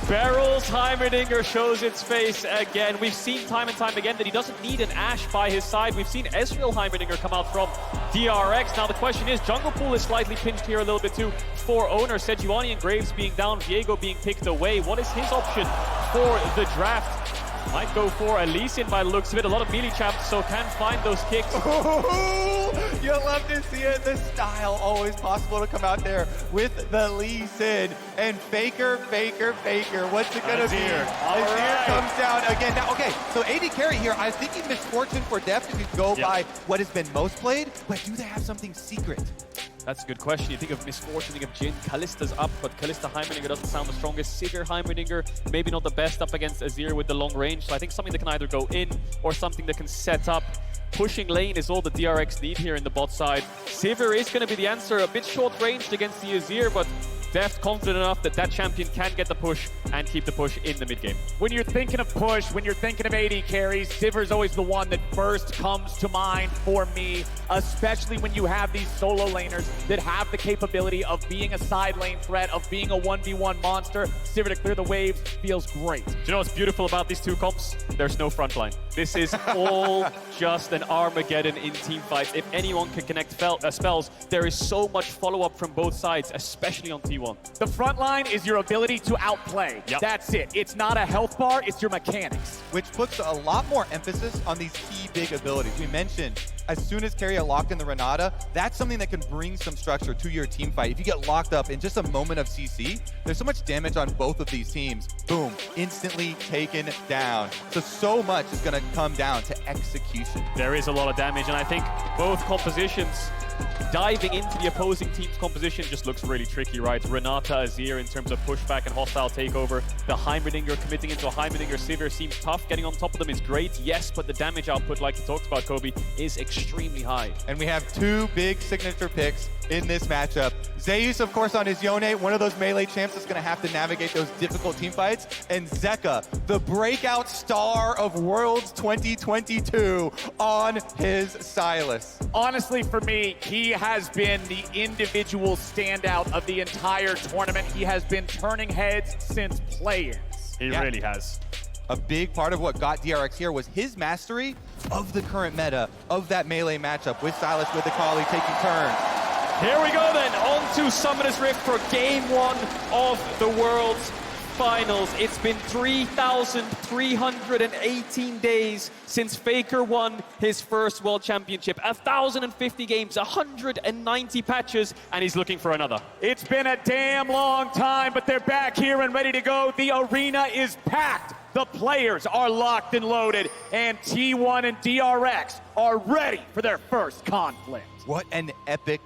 Barrels Heimerdinger shows its face again. We've seen time and time again that he doesn't need an Ashe by his side. We've seen Ezreal Heimerdinger come out from DRX. Now the question is, jungle pool is slightly pinched here a little bit too for owner. Sejuani and Graves being down, Viego being picked away. What is his option for the draft? Might go for a Lee Sin by the looks of it. A lot of melee champs, so can find those kicks. Ooh, you love to see it. The style always possible to come out there with the Lee Sin. And Faker. What's it gonna be? Azir comes down again. Now, okay, so AD carry here. I think he's misfortune for Deft if you go by what has been most played. But do they have something secret? That's a good question. You think of Misfortune, you think of Jhin. Kalista's up, but Kalista Heimerdinger doesn't sound the strongest. Sivir Heimerdinger, maybe not the best up against Azir with the long range. So I think something that can either go in or something that can set up. Pushing lane is all the DRX need here in the bot side. Sivir is going to be the answer. A bit short-ranged against the Azir, but Deft confident enough that that champion can get the push and keep the push in the mid game. When you're thinking of push, when you're thinking of AD carries, Sivir's always the one that first comes to mind for me, especially when you have these solo laners that have the capability of being a side lane threat, of being a 1v1 monster. Sivir to clear the waves feels great. Do you know what's beautiful about these two comps? There's no front line. This is all just an Armageddon in team fights. If anyone can connect spells, there is so much follow-up from both sides, especially on T1. The front line is your ability to outplay. Yep. That's it. It's not a health bar, it's your mechanics. Which puts a lot more emphasis on these key big abilities. We mentioned, as soon as Keria locked in the Renata, that's something that can bring some structure to your team fight. If you get locked up in just a moment of CC, there's so much damage on both of these teams. Boom, instantly taken down. So much is gonna come down to execution. There is a lot of damage, and I think both compositions diving into the opposing team's composition just looks really tricky, right? Renata, Azir in terms of pushback and hostile takeover. The Heimerdinger committing into a Heimerdinger Sivir seems tough. Getting on top of them is great, yes, but the damage output, like you talked about, Kobe, is extremely high. And we have two big signature picks in this matchup. Zeus, of course, on his Yone, one of those melee champs that's going to have to navigate those difficult team fights. And Zeka, the breakout star of Worlds 2022, on his Sylas. Honestly, for me, he has been the individual standout of the entire tournament. He has been turning heads since play-ins. He really has. A big part of what got DRX here was his mastery of the current meta, of that melee matchup with Sylas, with the Kali taking turns. Here we go then, on to Summoner's Rift for game one of the World's Finals. It's been 3,318 days since Faker won his first World Championship. 1,050 games, 190 patches, and he's looking for another. It's been a damn long time, but they're back here and ready to go. The arena is packed. The players are locked and loaded, and T1 and DRX are ready for their first conflict. What an epic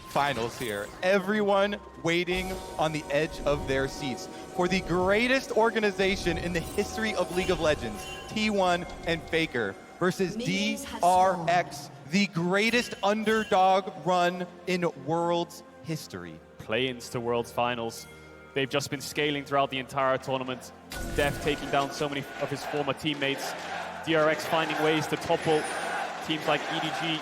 finals here. Everyone waiting on the edge of their seats for the greatest organization in the history of League of Legends, T1 and Faker, versus DRX, the greatest underdog run in Worlds history. Play-ins to World's Finals. They've just been scaling throughout the entire tournament. Deft taking down so many of his former teammates. DRX finding ways to topple teams like EDG.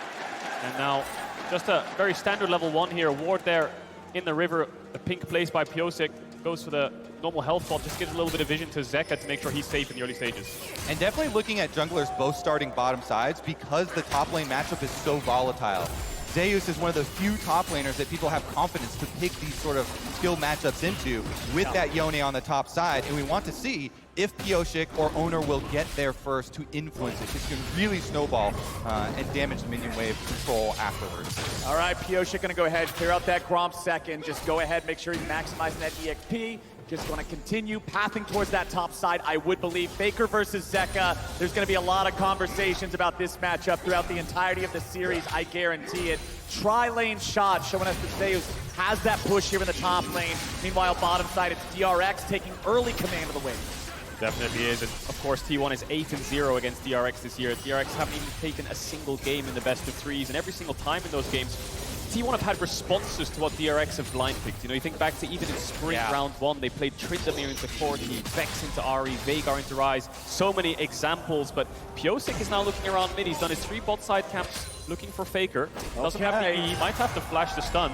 And now just a very standard level 1 here. Ward there in the river. The pink place by Piosik goes for the normal health bot. Just gives a little bit of vision to Zeka to make sure he's safe in the early stages. And definitely looking at junglers both starting bottom sides because the top lane matchup is so volatile. Zeus is one of the few top laners that people have confidence to pick these sort of skill matchups into with that Yone on the top side. And we want to see if Piosik or Owner will get there first to influence it. This can really snowball and damage the minion wave control afterwards. All right, Piosik gonna go ahead, clear out that Gromp second. Just go ahead, make sure he's maximizing that EXP. Just gonna continue pathing towards that top side. I would believe Faker versus Zeka. There's gonna be a lot of conversations about this matchup throughout the entirety of the series, I guarantee it. Tri-lane shot showing us that Zeus has that push here in the top lane. Meanwhile, bottom side, it's DRX taking early command of the wave. Definitely is, and of course T1 is 8-0 against DRX this year. DRX haven't even taken a single game in the best of threes, and every single time in those games, T1 have had responses to what DRX have blind picked. You know, you think back to even in spring round 1, they played Tryndamere into Corki, Vex into Ahri, Veigar into Ryze. So many examples, but Piosik is now looking around mid. He's done his 3 bot side camps looking for Faker. Doesn't have the E, might have to flash the stun.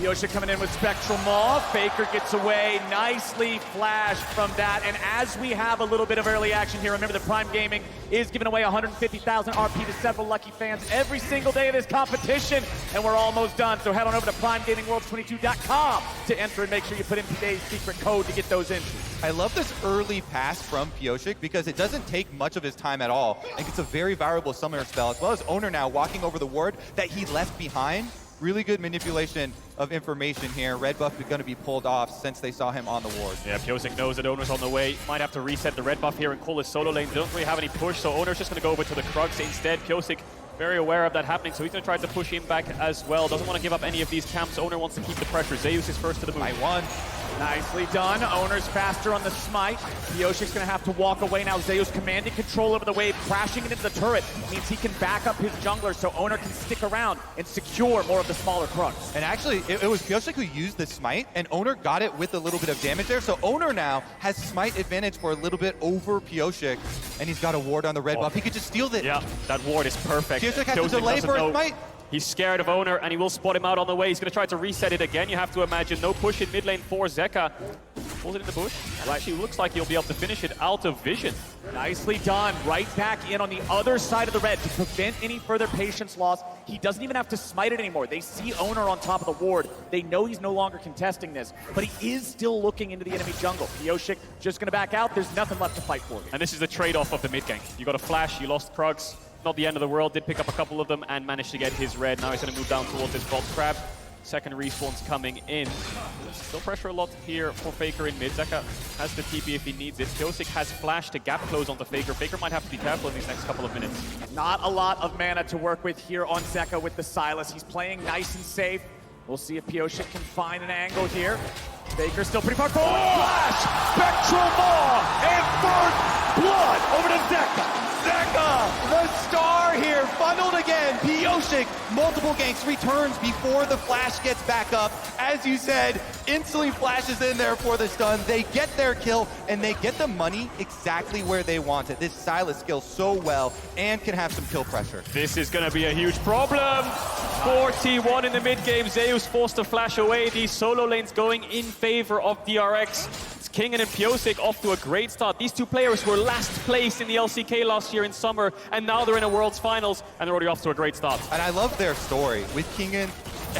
Yosha coming in with Spectral Maw. Faker gets away, nicely flashed from that. And as we have a little bit of early action here, remember the Prime Gaming is giving away 150,000 RP to several lucky fans every single day of this competition. And we're almost done, so head on over to PrimeGamingWorlds22.com to enter and make sure you put in today's secret code to get those entries. I love this early pass from Pyosik because it doesn't take much of his time at all and gets a very valuable summoner spell, as well as Owner now walking over the ward that he left behind. Really good manipulation of information here. Red buff is going to be pulled off since they saw him on the ward. Yeah, Pyosik knows that Owner's on the way. Might have to reset the red buff here and call his solo lane. They don't really have any push, so Owner's just going to go over to the Krugs instead. Pyosik very aware of that happening, so he's going to try to push him back as well. Doesn't want to give up any of these camps. Owner wants to keep the pressure. Zeus is first to the move. I won. Nicely done. Owner's faster on the smite. Piosik's gonna have to walk away now. Zeus commanding control over the wave, crashing it into the turret. Means he can back up his jungler so Owner can stick around and secure more of the smaller Krugs. And actually, it was Pyosik who used the smite, and Owner got it with a little bit of damage there. So Owner now has smite advantage for a little bit over Pyosik, and he's got a ward on the red buff. He could just steal it. Yeah, that ward is perfect. Pyosik has to delay for a smite. He's scared of Owner, and he will spot him out on the way. He's going to try to reset it again, you have to imagine. No push in mid lane for Zeka. Pulls it in the bush. Actually, looks like he'll be able to finish it out of vision. Nicely done. Right back in on the other side of the red to prevent any further patience loss. He doesn't even have to smite it anymore. They see Owner on top of the ward. They know he's no longer contesting this, but he is still looking into the enemy jungle. Pyosik just going to back out. There's nothing left to fight for. And this is the trade-off of the mid gank. You got a flash, you lost Krugs. Not the end of the world, did pick up a couple of them and managed to get his red. Now he's going to move down towards his bot crab. Second respawn's coming in. Still pressure a lot here for Faker in mid. Zeka has the TP if he needs it. Pyosik has flash to gap close onto Faker. Faker might have to be careful in these next couple of minutes. Not a lot of mana to work with here on Zeka with the Sylas. He's playing nice and safe. We'll see if Pyosik can find an angle here. Faker still pretty far forward. Flash! Spectral Maw! And first blood over to Zeka! Zeka, the star here, funneled again. Pyosik, multiple ganks, returns before the flash gets back up. As you said, instantly flashes in there for the stun. They get their kill, and they get the money exactly where they want it. This Sylas skills so well and can have some kill pressure. This is going to be a huge problem for T1 in the mid game. Zeus forced to flash away. These solo lanes going in favor of DRX. Kingen and Pyosik off to a great start. These two players were last place in the LCK last year in summer, and now they're in a Worlds Finals, and they're already off to a great start. And I love their story with Kingen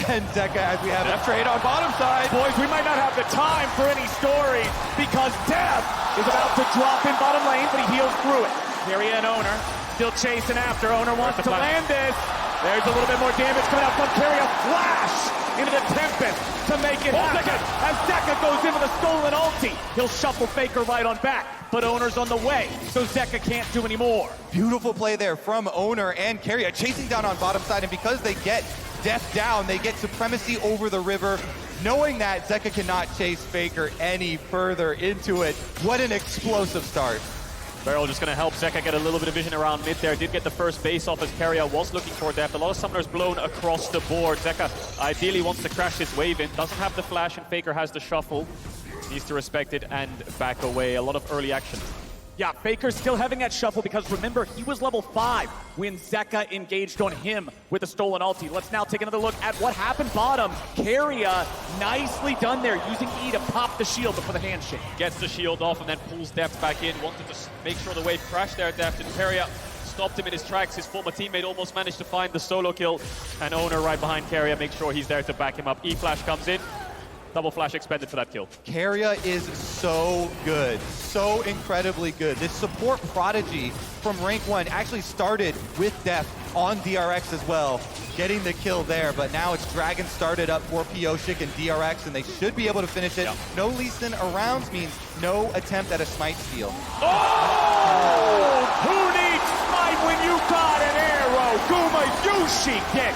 and Zeka as we have a trade on bottom side. Boys, we might not have the time for any stories because Deft is about to drop in bottom lane, but he heals through it. Carry and Owner still chasing after. Owner wants to land this. There's a little bit more damage coming out from Carry. A flash into the Tempest to make it happen. As Zeka goes into the stolen ulti, he'll shuffle Faker right on back, but Owner's on the way, so Zeka can't do any more. Beautiful play there from Owner and Carrier chasing down on bottom side, and because they get Deft down, they get supremacy over the river. Knowing that, Zeka cannot chase Faker any further into it. What an explosive start. Beryl just going to help Zeka get a little bit of vision around mid there. Did get the first base off as Carrier was looking for Deft. A lot of summoners blown across the board. Zeka ideally wants to crash this wave in. Doesn't have the flash, and Faker has the shuffle. Needs to respect it and back away. A lot of early action. Yeah, Faker's still having that shuffle because remember, he was level 5 when Zeka engaged on him with a stolen ulti. Let's now take another look at what happened bottom. Carrier, nicely done there, using E to pop the shield before the handshake. Gets the shield off and then pulls Deft back in. Wanted to make sure the wave crashed there, Deft, and Carrier stopped him in his tracks. His former teammate almost managed to find the solo kill. And Owner right behind Carrier, make sure he's there to back him up. E-Flash comes in. Double flash expended for that kill. Carrier is so good, so incredibly good. This support prodigy from rank 1 actually started with Deft on DRX as well, getting the kill there, but now it's Dragon started up for Pyosik and DRX, and they should be able to finish it. Yep. No Lee Sin arounds means no attempt at a smite steal. Oh! Who needs smite when you got an arrow? Gumayusi kick.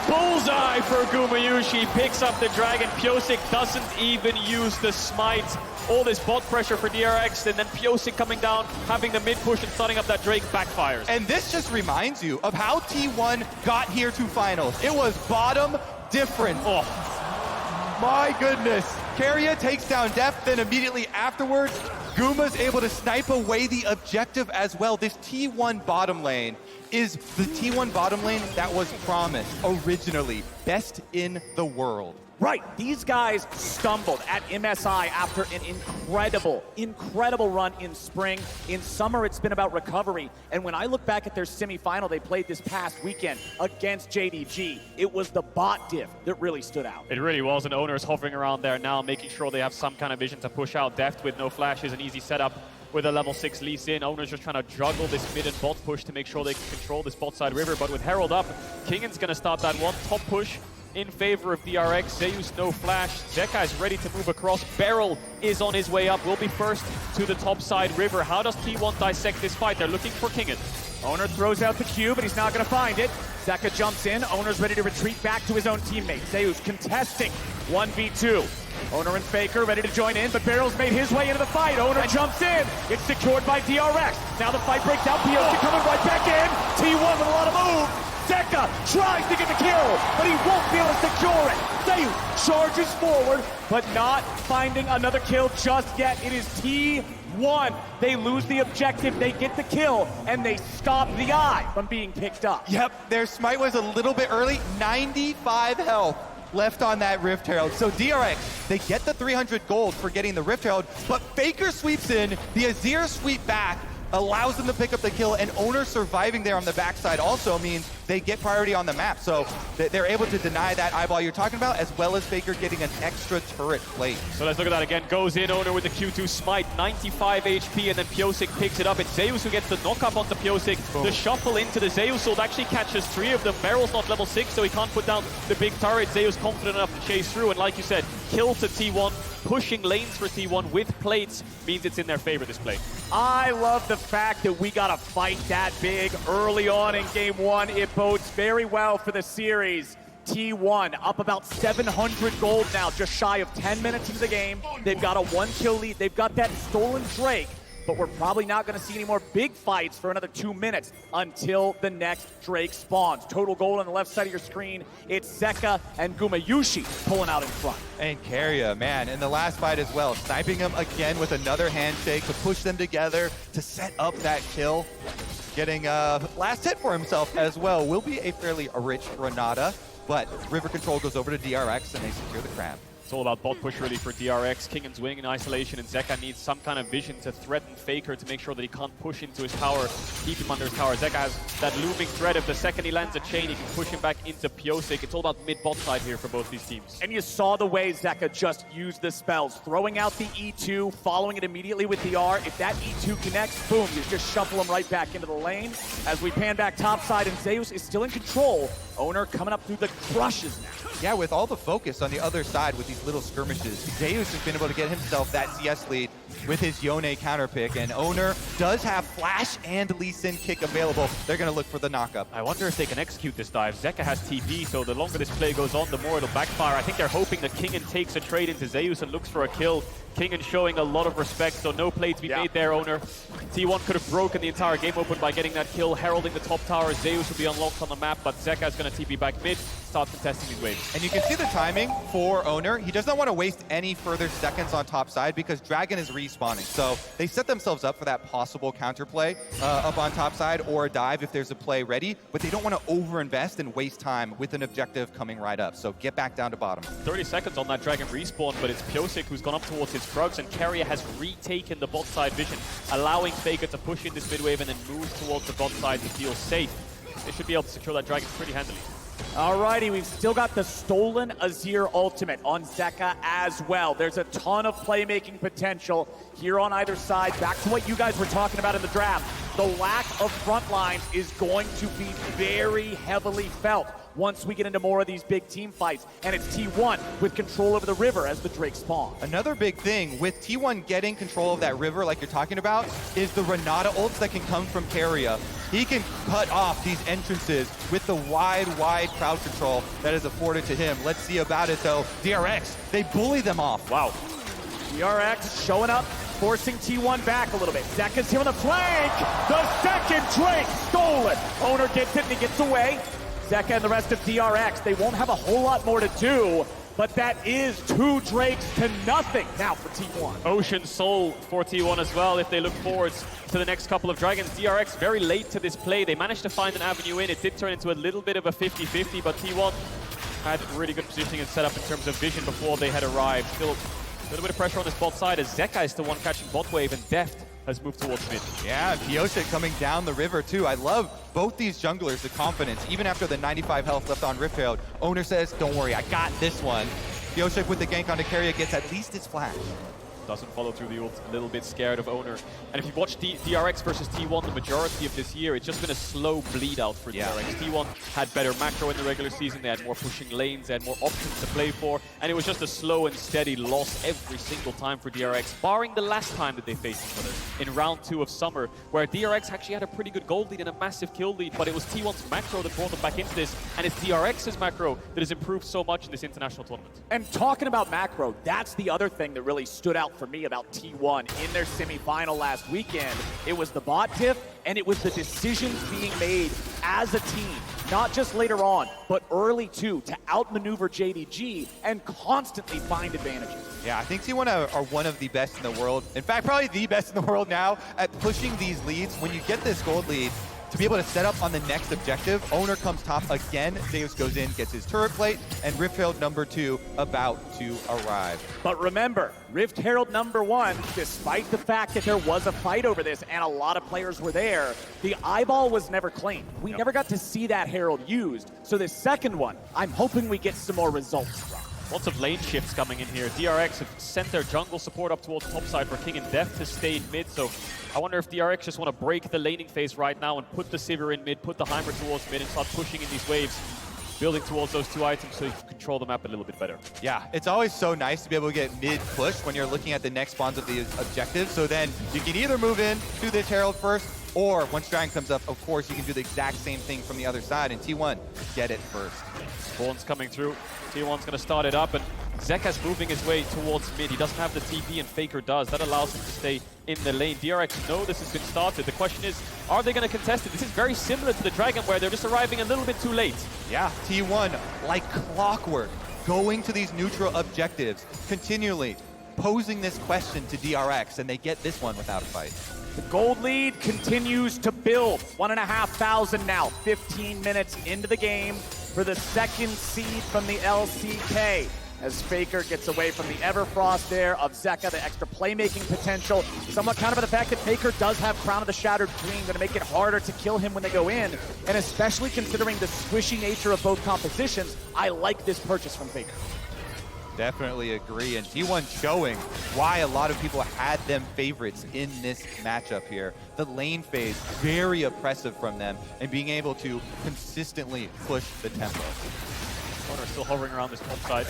Bullseye for Gumayusi, picks up the Dragon. Pyosik doesn't even use the smite. All this bot pressure for DRX, and then Pyosik coming down, having the mid push and starting up that Drake backfires. And this just reminds you of how T1 got here to finals. It was bottom different. Oh, my goodness. Carrier takes down Deft, then immediately afterwards, Guma's able to snipe away the objective as well. This T1 bottom lane is the T1 bottom lane that was promised originally. Best in the world. Right, these guys stumbled at MSI after an incredible run in spring. In summer, it's been about recovery. And when I look back at their semifinal they played this past weekend against JDG, it was the bot diff that really stood out. It really was, and Owner's hovering around there now, making sure they have some kind of vision to push out. Deft with no flash is an easy setup with a level 6 Lee Sin. Owner's just trying to juggle this mid and bot push to make sure they can control this bot side river. But with Herald up, Kingan's going to start that one top push in favor of DRX. Zeus, no flash. Zeka is ready to move across. Beryl is on his way up. Will be first to the top side river. How does T1 dissect this fight? They're looking for Kingan. Owner throws out the cube, but he's not going to find it. Zeka jumps in. Owner's ready to retreat back to his own teammate. Zeus contesting 1v2. Owner and Faker ready to join in, but Beryl's made his way into the fight. Owner jumps in. It's secured by DRX. Now the fight breaks out. POC coming right back in. T1 with a lot of move. Zeka tries to get the kill, but he won't be able to secure it. Zeus charges forward, but not finding another kill just yet. It is T1. They lose the objective, they get the kill, and they stop the eye from being picked up. Yep, their smite was a little bit early. 95 health left on that Rift Herald. So DRX, they get the 300 gold for getting the Rift Herald, but Faker sweeps in, the Azir sweep back, allows them to pick up the kill, and Owner surviving there on the backside also means they get priority on the map. So they're able to deny that eyeball you're talking about, as well as Faker getting an extra turret plate. So let's look at that again. Goes in, Owner with the Q2 smite, 95 HP, and then Piosik picks it up. It's Zeus who gets the knock up onto Piosik. The shuffle into the Zeus ult actually catches 3 of them. Beryl's not level 6, so he can't put down the big turret. Zeus confident enough to chase through, and like you said, kill to T1. Pushing lanes for T1 with plates means it's in their favor this play. I love the fact that we got a fight that big early on in game 1. It bodes very well for the series. T1 up about 700 gold now, just shy of 10 minutes into the game. They've got a 1-kill lead. They've got that stolen Drake, but we're probably not going to see any more big fights for another 2 minutes until the next Drake spawns. Total gold on the left side of your screen. It's Zeka and Gumayushi pulling out in front. And Keria, man, in the last fight as well, sniping him again with another handshake to push them together to set up that kill. Getting a last hit for himself as well. Will be a fairly rich Renata, but river control goes over to DRX and they secure the crab. It's all about bot push really for DRX. Kingan's winning in isolation, and Zeka needs some kind of vision to threaten Faker to make sure that he can't push into his tower, keep him under his tower. Zeka has that looming threat. If the second he lands a chain, he can push him back into Piosik. It's all about mid-bot side here for both these teams. And you saw the way Zeka just used the spells, throwing out the E2, following it immediately with the R. If that E2 connects, boom, you just shuffle him right back into the lane. As we pan back topside, and Zeus is still in control. Owner coming up through the crushes now. Yeah, with all the focus on the other side with these little skirmishes, Zeus has been able to get himself that CS lead with his Yone counter pick, and Owner does have Flash and Lee Sin kick available. They're going to look for the knockup. I wonder if they can execute this dive. Zeka has TP, so the longer this play goes on, the more it'll backfire. I think they're hoping that Kingan takes a trade into Zeus and looks for a kill. Kingan showing a lot of respect, so no play to be made there, Owner. T1 could have broken the entire game open by getting that kill, heralding the top tower. Zeus will be unlocked on the map, but Zeka is going to TP back mid, start contesting these waves. And you can see the timing for Owner. He does not want to waste any further seconds on top side because Dragon is respawning. So they set themselves up for that possible counterplay up on top side or a dive if there's a play ready, but they don't want to overinvest and waste time with an objective coming right up. So get back down to bottom. 30 seconds on that Dragon respawn, but it's Piosik who's gone up towards his Krugs, and Keria has retaken the bot side vision, allowing Faker to push in this mid wave and then move towards the bot side to feel safe. They should be able to secure that Dragon pretty handily. Alrighty, we've still got the stolen Azir ultimate on Zeka as well. There's a ton of playmaking potential here on either side. Back to what you guys were talking about in the draft. The lack of front lines is going to be very heavily felt once we get into more of these big team fights. And it's T1 with control over the river as the Drake spawn. Another big thing with T1 getting control of that river like you're talking about is the Renata ults that can come from Keria. He can cut off these entrances with the wide crowd control that is afforded to him. Let's see about it though. DRX, they bully them off. Wow. DRX showing up, forcing T1 back a little bit. Zeka's here on the flank. The second Drake stolen. Owner gets it and he gets away. Zeka and the rest of DRX, they won't have a whole lot more to do, but that is 2 Drakes to nothing now for T1. Ocean Soul for T1 as well if they look forwards to the next couple of Dragons. DRX very late to this play. They managed to find an avenue in. It did turn into a little bit of a 50-50, but T1 had really good positioning and setup in terms of vision before they had arrived. Still a little bit of pressure on this bot side as Zeka is the one catching bot wave and Deft has moved towards mid. Yeah, Kyosha coming down the river too. I love both these junglers, the confidence. Even after the 95 health left on Rift Herald, Owner says, don't worry, I got this one. Kyosha with the gank onto Keria gets at least his flash. Doesn't follow through the ult, a little bit scared of Owner. And if you watch DRX versus T1 the majority of this year, it's just been a slow bleed out for DRX. T1 had better macro in the regular season, they had more pushing lanes, they had more options to play for, and it was just a slow and steady loss every single time for DRX, barring the last time that they faced each other in round 2 of Summer, where DRX actually had a pretty good gold lead and a massive kill lead, but it was T1's macro that brought them back into this, and it's DRX's macro that has improved so much in this international tournament. And talking about macro, that's the other thing that really stood out for me about T1 in their semifinal last weekend. It was the bot diff, and it was the decisions being made as a team, not just later on, but early too, to outmaneuver JDG and constantly find advantages. Yeah, I think T1 are one of the best in the world. In fact, probably the best in the world now at pushing these leads. When you get this gold lead, to be able to set up on the next objective, Owner comes top again, Zeus goes in, gets his turret plate, and Rift Herald number 2 about to arrive. But remember, Rift Herald number 1, despite the fact that there was a fight over this and a lot of players were there, the eyeball was never claimed. We never got to see that Herald used. So this second one, I'm hoping we get some more results from. Lots of lane shifts coming in here. DRX have sent their jungle support up towards top side for King and Deft to stay in mid, so I wonder if DRX just want to break the laning phase right now and put the Sivir in mid, put the Heimer towards mid and start pushing in these waves, building towards those 2 items so you can control the map a little bit better. Yeah, it's always so nice to be able to get mid-push when you're looking at the next spawns of the objective, so then you can either move in to this Herald first, or once Dragon comes up, of course, you can do the exact same thing from the other side, and T1 get it first. Spawn's coming through. T1's going to start it up, and Zeka's moving his way towards mid. He doesn't have the TP, and Faker does. That allows him to stay in the lane. DRX know this has been started. The question is, are they going to contest it? This is very similar to the Dragon, where they're just arriving a little bit too late. Yeah, T1, like clockwork, going to these neutral objectives, continually posing this question to DRX, and they get this one without a fight. The gold lead continues to build. 1,500 now, 15 minutes into the game for the second seed from the LCK. As Faker gets away from the Everfrost there of Zeka, the extra playmaking potential. Somewhat countered by the fact that Faker does have Crown of the Shattered Queen, going to make it harder to kill him when they go in. And especially considering the squishy nature of both compositions, I like this purchase from Faker. Definitely agree, and T1 showing why a lot of people had them favorites in this matchup here. The lane phase, very oppressive from them, and being able to consistently push the tempo. Owner still hovering around this top side.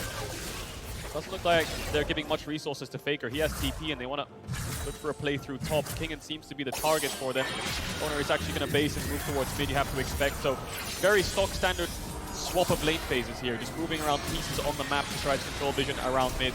Doesn't look like they're giving much resources to Faker. He has TP and they want to look for a play through top. Kingen seems to be the target for them. Owner is actually going to base and move towards mid, you have to expect. So very stock standard swap of lane phases here, just moving around pieces on the map to try to control vision around mid.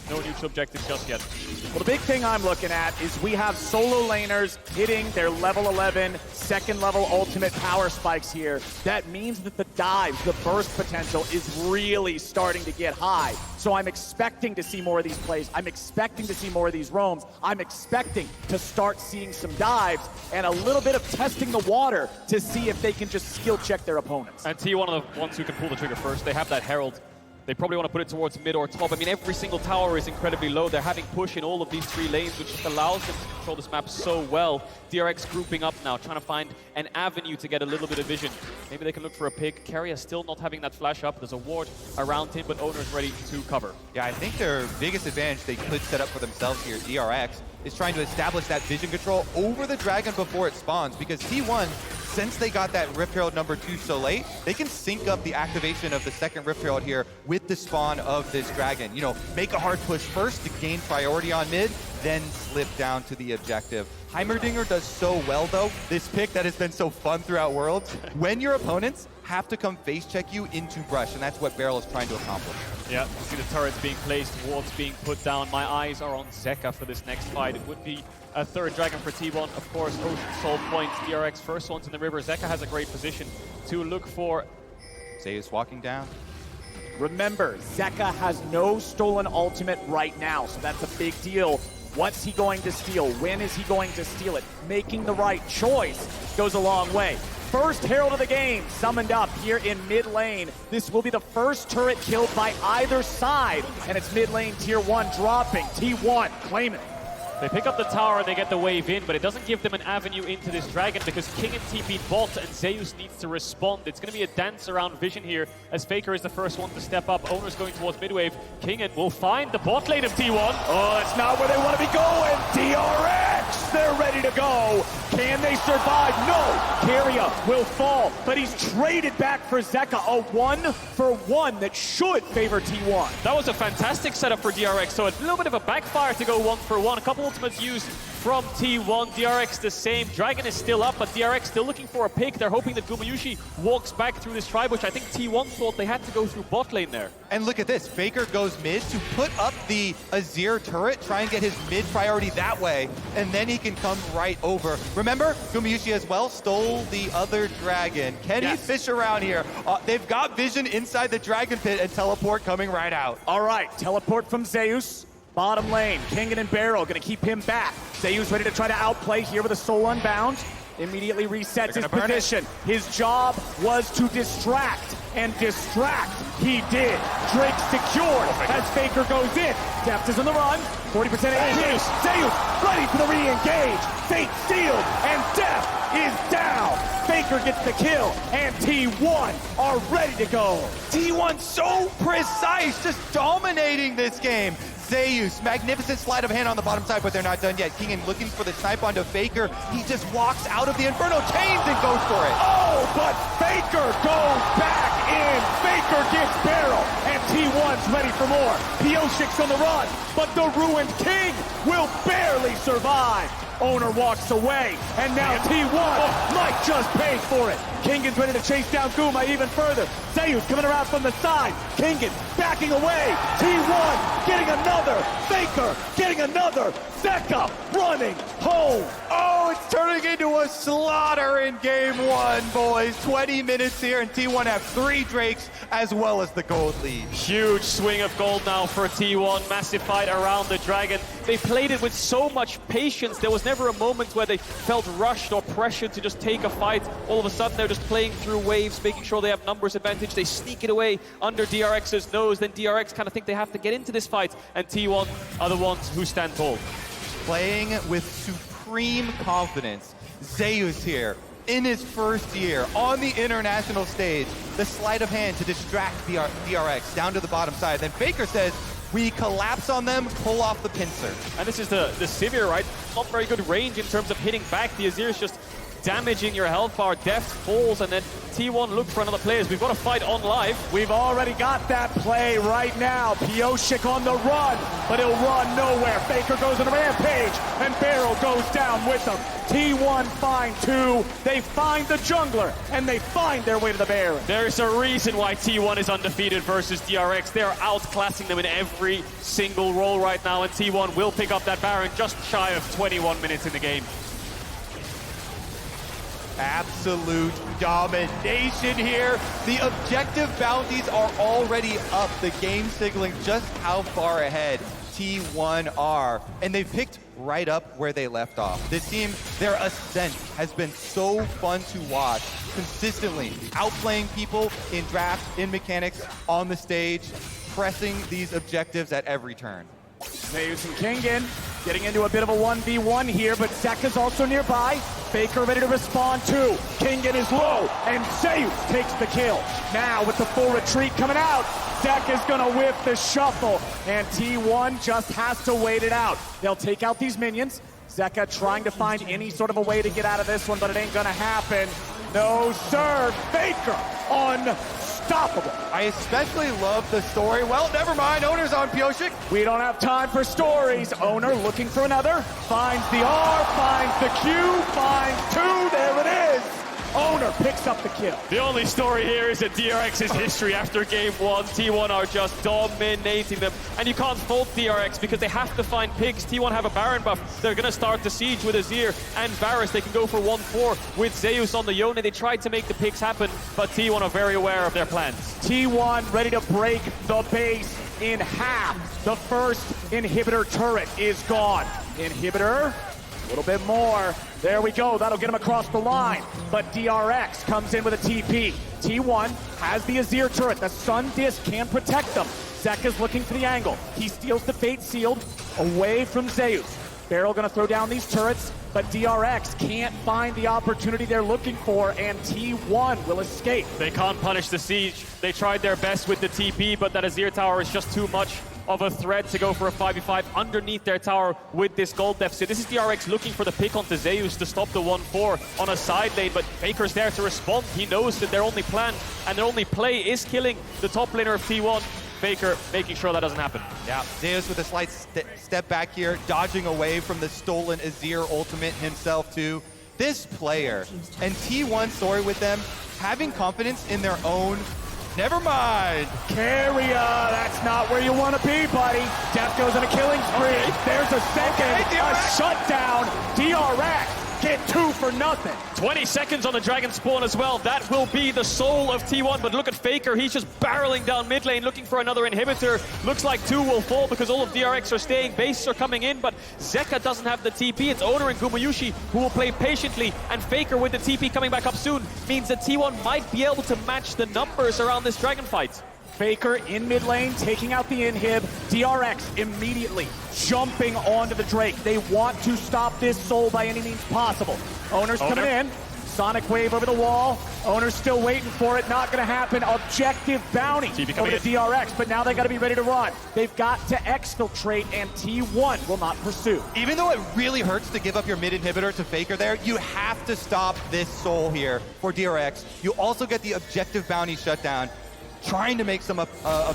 No neutral objectives just yet. Well, the big thing I'm looking at is we have solo laners hitting their level 11, second level ultimate power spikes here. That means that the dives, the burst potential is really starting to get high. So I'm expecting to see more of these plays. I'm expecting to see more of these roams. I'm expecting to start seeing some dives and a little bit of testing the water to see if they can just skill check their opponents. And T1 are the ones who can pull the trigger first. They have that Herald. They probably want to put it towards mid or top. I mean, every single tower is incredibly low. They're having push in all of these 3 lanes, which just allows them to control this map so well. DRX grouping up now, trying to find an avenue to get a little bit of vision. Maybe they can look for a pick. Keria still not having that flash up. There's a ward around him, but Owner's ready to cover. Yeah, I think their biggest advantage they could set up for themselves here, DRX, is trying to establish that vision control over the Dragon before it spawns, because T1, since they got that Rift Herald number 2 so late, they can sync up the activation of the second Rift Herald here with the spawn of this Dragon. You know, make a hard push first to gain priority on mid, then slip down to the objective. Heimerdinger does so well, though, this pick that has been so fun throughout Worlds, when your opponents have to come face check you into brush, and that's what Beryl is trying to accomplish. Yeah, you see the turrets being placed, wards being put down. My eyes are on Zeka for this next fight. It would be a third Dragon for T1. Of course, Ocean Soul points, DRX first ones in the river. Zeka has a great position to look for. Zeus walking down. Remember, Zeka has no stolen ultimate right now, so that's a big deal What's he going to steal? When is he going to steal it? Making the right choice goes a long way. First Herald of the game summoned up here in mid lane. This will be the first turret killed by either side, and it's mid lane tier 1 dropping. T1 claim it. They pick up the tower and they get the wave in, but it doesn't give them an avenue into this dragon because King and TP bot and Zeus needs to respond. It's going to be a dance around vision here as Faker is the first one to step up. Owner's going towards midwave. Kingen will find the bot lane of T1. Oh, that's not where they want to be going. DRX, they're ready to go. Can they survive? No. Keria will fall, but he's traded back for Zeka. A 1-for-1 that should favor T1. That was a fantastic setup for DRX, so a little bit of a backfire to go 1-for-1. A couple ultimates used from T1. DRX the same. Dragon is still up, but DRX still looking for a pick. They're hoping that Gumayushi walks back through this tribe, which I think T1 thought they had to go through bot lane there. And look at this, Faker goes mid to put up the Azir turret, try and get his mid priority that way, and then he can come right over. Remember, Gumayushi as well stole the other dragon. Can he fish around here? They've got vision inside the dragon pit and teleport coming right out. All right, teleport from Zeus. Bottom lane, Kingen and Barrel gonna keep him back. Zeus ready to try to outplay here with a Soul Unbound. Immediately resets his position. His job was to distract, and distract he did. Drake secured as Faker goes in. Deft is on the run, 40% HP. Zeus ready for the re-engage. Fate sealed, and Deft is down. Faker gets the kill, and T1 are ready to go. T1 so precise, just dominating this game. Zeus, magnificent sleight of hand on the bottom side, but they're not done yet. Kingen looking for the snipe onto Faker. He just walks out of the Inferno Chains and goes for it. Oh, but Faker goes back in. Faker gets Barrel, and T1's ready for more. Pioshik's on the run, but the Ruined King will barely survive. Owner walks away, and now T1 might just pay for it. Kingen's ready to chase down Guma even further. Zeus coming around from the side. Kingen backing away. T1 getting another. Faker getting another. Zeka running home. Oh, it's turning into a slaughter in game 1, boys. 20 minutes here, and T1 have 3 Drakes as well as the gold lead. Huge swing of gold now for T1. Massive fight around the dragon. They played it with so much patience. There was never a moment where they felt rushed or pressured to just take a fight. All of a sudden, they're just playing through waves, making sure they have numbers advantage. They sneak it away under DRX's nose. Then DRX kind of think they have to get into this fight, and T1 are the ones who stand tall. Playing with supreme confidence. Zeus here, in his first year, on the international stage. The sleight of hand to distract DRX down to the bottom side. Then Faker says, we collapse on them, pull off the pincer. And this is the Sivir, right? Not very good range in terms of hitting back. The Azir is just damaging your health bar. Deft falls, and then T1 look for another player. We've got a fight on live. We've already got that play right now. Pioshik on the run, but he'll run nowhere. Faker goes on a rampage, and Barrel goes down with him. T1 find 2. They find the jungler, and they find their way to the Baron. There's a reason why T1 is undefeated versus DRX. They're outclassing them in every single role right now, and T1 will pick up that Baron just shy of 21 minutes in the game. Absolute domination here. The objective bounties are already up. The game signaling just how far ahead T1 are. And they've picked right up where they left off. This team, their ascent has been so fun to watch. Consistently outplaying people in draft, in mechanics, on the stage, pressing these objectives at every turn. Zeus and Kingen getting into a bit of a 1v1 here, but Zeka's also nearby. Faker ready to respond too. Kingen is low, and Zeus takes the kill. Now with the full retreat coming out, Zeka's gonna whip the shuffle, and T1 just has to wait it out. They'll take out these minions. Zeka trying to find any sort of a way to get out of this one, but it ain't gonna happen. No, sir. Faker unstoppable. I especially love the story. Well, never mind. Owner's on Pioshik. We don't have time for stories. Owner looking for another. Finds the R, finds the Q, finds 2. There it is. Owner picks up the kill. The only story here is that DRX's history after game 1. T1 are just dominating them. And you can't fault DRX because they have to find picks. T1 have a Baron buff. They're going to start the siege with Azir and Varus. They can go for 1-4 with Zeus on the Yone. They tried to make the picks happen, but T1 are very aware of their plans. T1 ready to break the base in half. The first inhibitor turret is gone. Inhibitor, a little bit more. There we go, that'll get him across the line. But DRX comes in with a TP. T1 has the Azir turret. The Sun Disc can protect them. Zeka's looking for the angle. He steals the Fate Sealed away from Zeus. Beryl gonna throw down these turrets, but DRX can't find the opportunity they're looking for, and T1 will escape. They can't punish the siege. They tried their best with the TP, but that Azir tower is just too much of a threat to go for a 5v5 underneath their tower with this gold deficit. This is DRX looking for the pick onto Zeus to stop the 1-4 on a side lane, but Faker's there to respond. He knows that their only plan and their only play is killing the top laner of T1. Faker making sure that doesn't happen. Yeah, Zeus with a slight step back here, dodging away from the stolen Azir ultimate himself too. This player, and T1's story with them, having confidence in their own. Never mind. Carrier, that's not where you want to be, buddy. Deft goes on a killing spree. Okay. There's a second, a shutdown. DRX get 2 for nothing. 20 seconds on the Dragon spawn as well. That will be the soul of T1, but look at Faker. He's just barreling down mid lane, looking for another inhibitor. Looks like 2 will fall because all of DRX are staying. Bases are coming in, but Zeka doesn't have the TP. It's Owner and Gumayushi who will play patiently, and Faker with the TP coming back up soon means that T1 might be able to match the numbers around this Dragon fight. Faker in mid lane, taking out the inhib. DRX immediately jumping onto the Drake. They want to stop this soul by any means possible. Owner's coming in. Sonic wave over the wall. Owner's still waiting for it. Not going to happen. Objective bounty over to DRX, but now they got to be ready to run. They've got to exfiltrate, and T1 will not pursue. Even though it really hurts to give up your mid inhibitor to Faker there, you have to stop this soul here for DRX. You also get the objective bounty shutdown, trying to make some of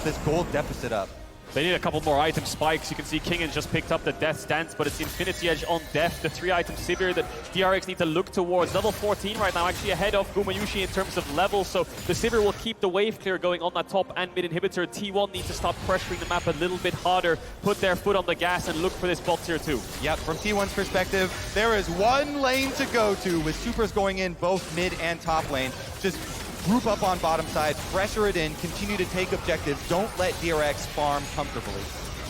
this gold deficit up. They need a couple more item spikes. You can see Kingan just picked up the Death Stance, but it's Infinity Edge on Deft, the 3-item Sivir that DRX need to look towards. Level 14 right now, actually ahead of Gumayushi in terms of levels, so the Sivir will keep the wave clear going on that top and mid inhibitor. T1 needs to start pressuring the map a little bit harder, put their foot on the gas, and look for this bot tier 2. Yep, from T1's perspective, there is one lane to go to with supers going in both mid and top lane. Just group up on bottom side, pressure it in, continue to take objectives. Don't let DRX farm comfortably.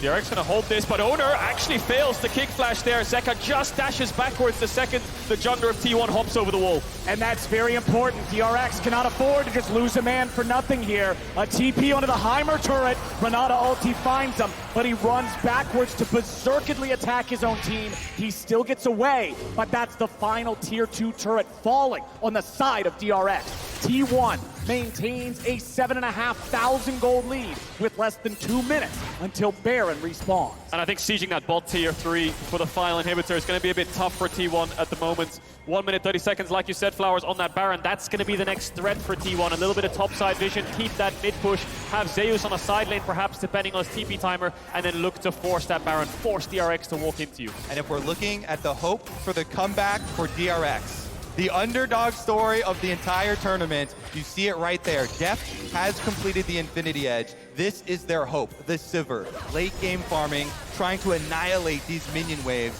DRX gonna hold this, but Owner actually fails the kick flash there. Zeka just dashes backwards the second the jungler of T1 hops over the wall. And that's very important. DRX cannot afford to just lose a man for nothing here. A TP onto the Heimer turret. Renata ulti finds him, but he runs backwards to berserkedly attack his own team. He still gets away, but that's the final tier 2 turret falling on the side of DRX. T1 maintains a 7,500 gold lead with less than 2 minutes until Baron respawns. And I think sieging that bot tier 3 for the final inhibitor is going to be a bit tough for T1 at the moment. 1 minute 30 seconds, like you said, Flowers, on that Baron. That's going to be the next threat for T1. A little bit of topside vision, keep that mid push, have Zeus on a side lane perhaps depending on his TP timer, and then look to force that Baron, force DRX to walk into you. And if we're looking at the hope for the comeback for DRX, the underdog story of the entire tournament, you see it right there. Deft has completed the Infinity Edge. This is their hope, the Sivir. Late game farming, trying to annihilate these minion waves.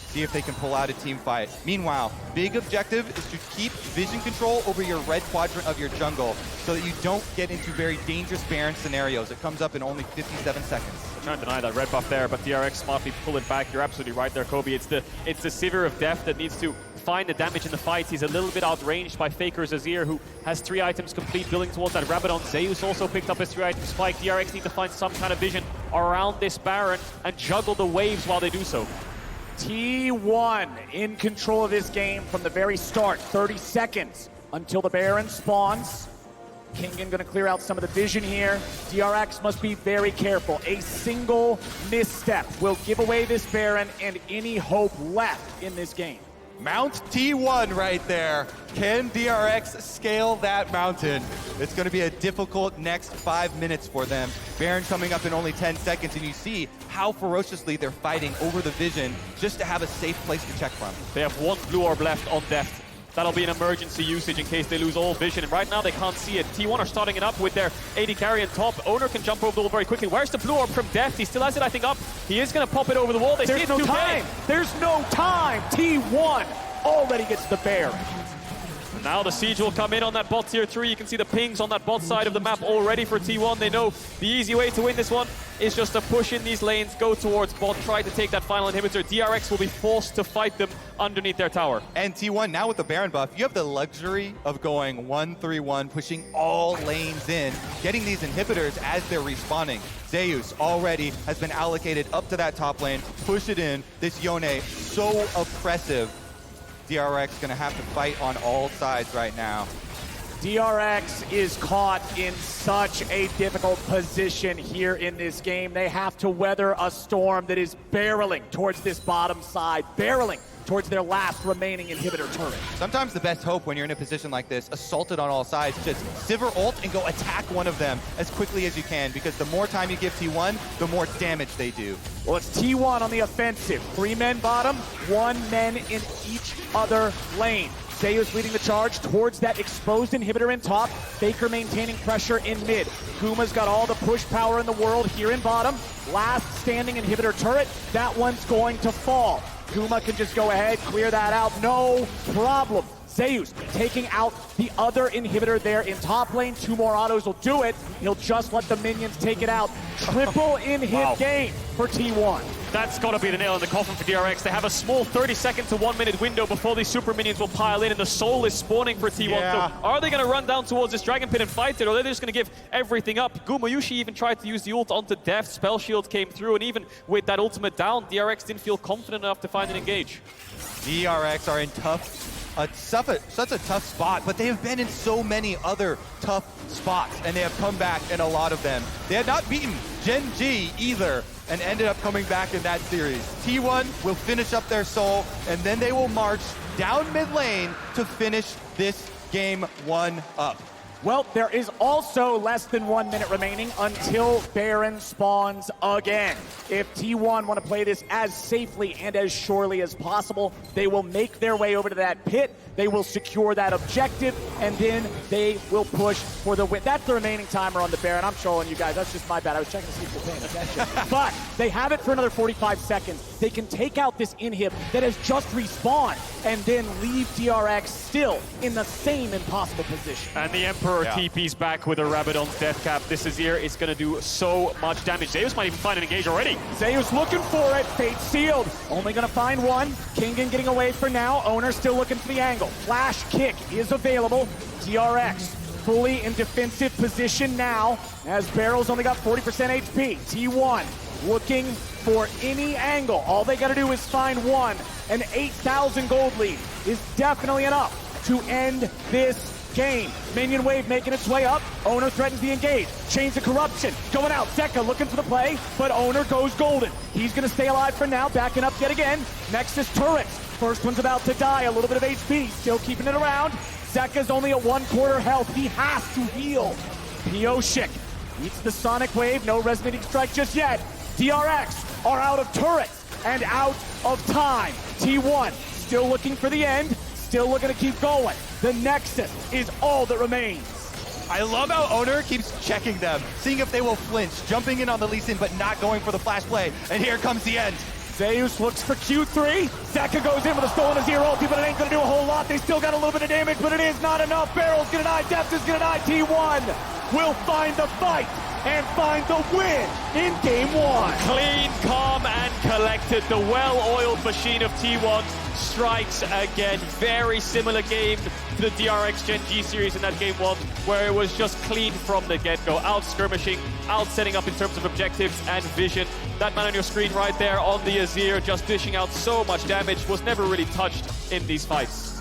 See if they can pull out a team fight. Meanwhile, big objective is to keep vision control over your red quadrant of your jungle so that you don't get into very dangerous Baron scenarios. It comes up in only 57 seconds. I'm trying to deny that red buff there, but DRX smartly pull it back. You're absolutely right there, Kobe. It's the Sivir of Deft that needs to find the damage in the fight. He's a little bit outranged by Faker's Azir, who has 3 items complete, building towards that Rabadon. Zeus also picked up his 3-item spike. DRX need to find some kind of vision around this Baron and juggle the waves while they do so. T1 in control of this game from the very start. 30 seconds until the Baron spawns. Kingan gonna clear out some of the vision here. DRX must be very careful. A single misstep will give away this Baron and any hope left in this game. Mount T1 right there. Can DRX scale that mountain? It's going to be a difficult next 5 minutes for them. Baron coming up in only 10 seconds, and you see how ferociously they're fighting over the vision just to have a safe place to check from. They have 1 blue orb left on Deft. That'll be an emergency usage in case they lose all vision. And right now they can't see it. T1 are starting it up with their AD carry on top. Owner can jump over the wall very quickly. Where's the blue orb from Deft? He still has it, I think, up. He is going to pop it over the wall. They There's no time. There's no time. T1 already gets the Baron. Now the siege will come in on that bot tier 3. You can see the pings on that bot side of the map already for T1. They know the easy way to win this one is just to push in these lanes, go towards bot, try to take that final inhibitor. DRX will be forced to fight them underneath their tower. And T1, now with the Baron buff, you have the luxury of going 1-3-1, pushing all lanes in, getting these inhibitors as they're respawning. Zeus already has been allocated up to that top lane, push it in. This Yone, so oppressive. DRX gonna have to fight on all sides right now. DRX is caught in such a difficult position here in this game. They have to weather a storm that is barreling towards this bottom side, barreling towards their last remaining inhibitor turret. Sometimes the best hope when you're in a position like this, assaulted on all sides, just Sivir ult and go attack one of them as quickly as you can, because the more time you give T1, the more damage they do. Well, it's T1 on the offensive. 3 men bottom, 1 man in each other lane. Zeus leading the charge towards that exposed inhibitor in top. Faker maintaining pressure in mid. Kuma's got all the push power in the world here in bottom. Last standing inhibitor turret, that one's going to fall. Kuma can just go ahead, clear that out, no problem. Zeus taking out the other inhibitor there in top lane. 2 more autos will do it. He'll just let the minions take it out. Triple inhib game for T1. That's got to be the nail in the coffin for DRX. They have a small 30-second to 1-minute window before these super minions will pile in, and the soul is spawning for T1. Yeah. So are they going to run down towards this Dragon Pit and fight it, or are they just going to give everything up? Gumayushi even tried to use the ult onto Deft. Spell Shield came through, and even with that ultimate down, DRX didn't feel confident enough to find an engage. DRX are in such a tough spot, but they have been in so many other tough spots, and they have come back in a lot of them. They had not beaten Gen G either, and ended up coming back in that series. T1 will finish up their soul, and then they will march down mid lane to finish this game 1 up. Well, there is also less than 1 minute remaining until Baron spawns again. If T1 want to play this as safely and as surely as possible, they will make their way over to that pit, they will secure that objective, and then they will push for the win. That's the remaining timer on the Baron. I'm trolling you guys, that's just my bad. I was checking to see if you're paying attention. But they have it for another 45 seconds. They can take out this inhib that has just respawned, and then leave DRX still in the same impossible position. And the Emperor TP's back with a Rabadon's death cap. This Azir is going to do so much damage. Zeus might even find an engage already. Zeus looking for it. Fate sealed. Only going to find one. Kingen getting away for now. Owner still looking for the angle. Flash kick is available. DRX fully in defensive position now, as Barrel's only got 40% HP. T1 looking for any angle. All they got to do is find one. An 8,000 gold lead is definitely enough to end this game. Minion wave making its way up. Owner threatens the engage. Chains of corruption going out. Zeka looking for the play, but Owner goes golden. He's going to stay alive for now, backing up yet again. Nexus turrets. First one's about to die. A little bit of HP, still keeping it around. Zeka's only at 1/4 health. He has to heal. Pioshik eats the sonic wave. No resonating strike just yet. DRX are out of turrets and out of time. T1 still looking for the end. Still looking to keep going. The Nexus is all that remains. I love how Owner keeps checking them, seeing if they will flinch, jumping in on the Lee Sin, but not going for the flash play. And here comes the end. Zeus looks for Q3. Zeka goes in with a stolen Azir ulti, but it ain't gonna do a whole lot. They still got a little bit of damage, but it is not enough. Barrel's gonna die, Deft is gonna die. T1 will find the fight and find the win in game 1. Clean, calm, and collected. The well-oiled machine of T1 strikes again. Very similar game to the DRX Gen G series in that game 1, where it was just clean from the get-go. Out skirmishing, out setting up in terms of objectives and vision. That man on your screen right there on the Azir, just dishing out so much damage, was never really touched in these fights.